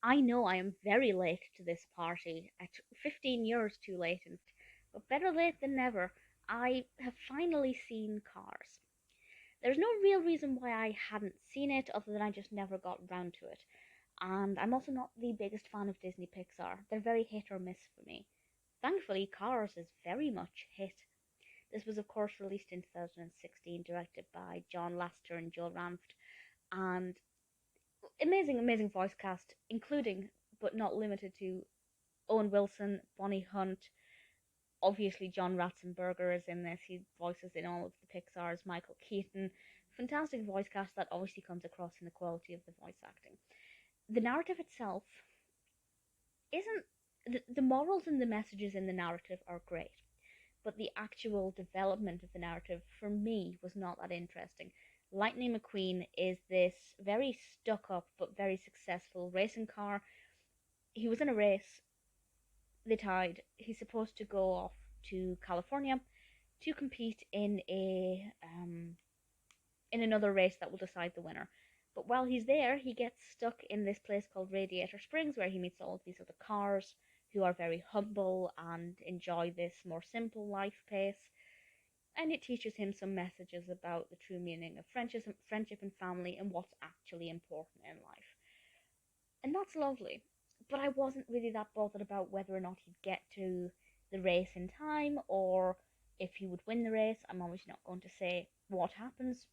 I know I am very late to this party, at 15 years too late, but better late than never. I have finally seen Cars. There's no real reason why I hadn't seen it, other than I just never got round to it. And I'm also not the biggest fan of Disney Pixar. They're very hit or miss for me. Thankfully, Cars is very much hit. This was, of course, released in 2016, directed by John Lasseter and Joe Ranft, and amazing, amazing voice cast, including but not limited to Owen Wilson, Bonnie Hunt. Obviously, John Ratzenberger is in this. He voices in all of the Pixar's. Michael Keaton. Fantastic voice cast that obviously comes across in the quality of the voice acting. The narrative itself isn't. The morals and the messages in the narrative are great, but the actual development of the narrative for me was not that interesting. Lightning McQueen is this very stuck up but very successful racing car. He was in a race, they tied. He's supposed to go off to California to compete in another race that will decide the winner. But while he's there, he gets stuck in this place called Radiator Springs, where he meets all of these other cars who are very humble and enjoy this more simple life pace. And it teaches him some messages about the true meaning of friendship and family and what's actually important in life. And that's lovely. But I wasn't really that bothered about whether or not he'd get to the race in time or if he would win the race. I'm obviously not going to say what happens.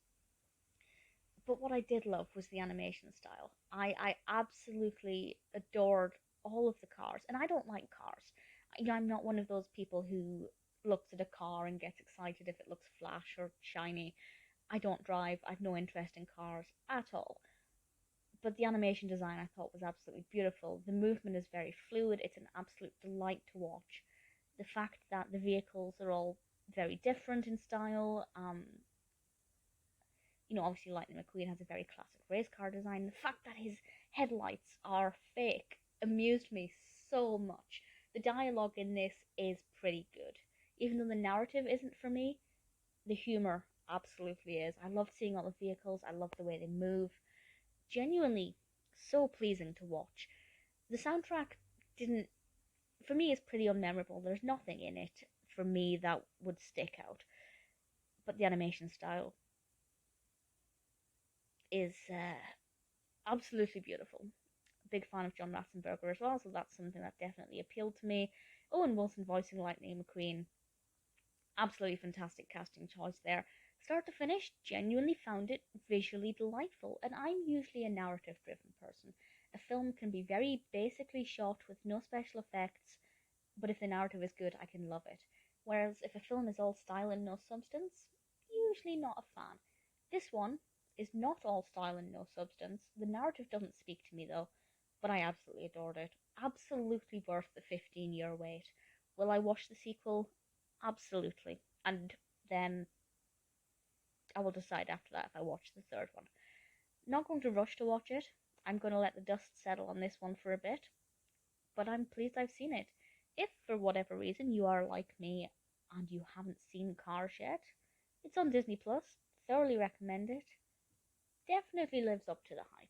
But what I did love was the animation style. I absolutely adored all of the cars. And I don't like cars. I'm not one of those people who looks at a car and gets excited if it looks flash or shiny. I don't drive. I've no interest in cars at all. But the animation design I thought was absolutely beautiful. The movement is very fluid. It's an absolute delight to watch. The fact that the vehicles are all very different in style. Obviously Lightning McQueen has a very classic race car design. The fact that his headlights are fake amused me so much. The dialogue in this is pretty good. Even though the narrative isn't for me, the humor absolutely is. I love seeing all the vehicles. I love the way they move. Genuinely so pleasing to watch. The soundtrack didn't, for me, is pretty unmemorable. There's nothing in it for me that would stick out. But the animation style is absolutely beautiful. Big fan of John Ratzenberger as well, so that's something that definitely appealed to me. Owen Wilson voicing Lightning McQueen, absolutely fantastic casting choice there. Start to finish, genuinely found it visually delightful, and I'm usually a narrative driven person. A film can be very basically shot with no special effects, but if the narrative is good, I can love it. Whereas if a film is all style and no substance, usually not a fan. This one is not all style and no substance. The narrative doesn't speak to me though, but I absolutely adored it. Absolutely worth the 15-year wait. Will I watch the sequel? Absolutely. And then I will decide after that if I watch the third one. Not going to rush to watch it. I'm going to let the dust settle on this one for a bit. But I'm pleased I've seen it. If for whatever reason you are like me and you haven't seen Cars yet, it's on Disney Plus. Thoroughly recommend it. Definitely lives up to the hype.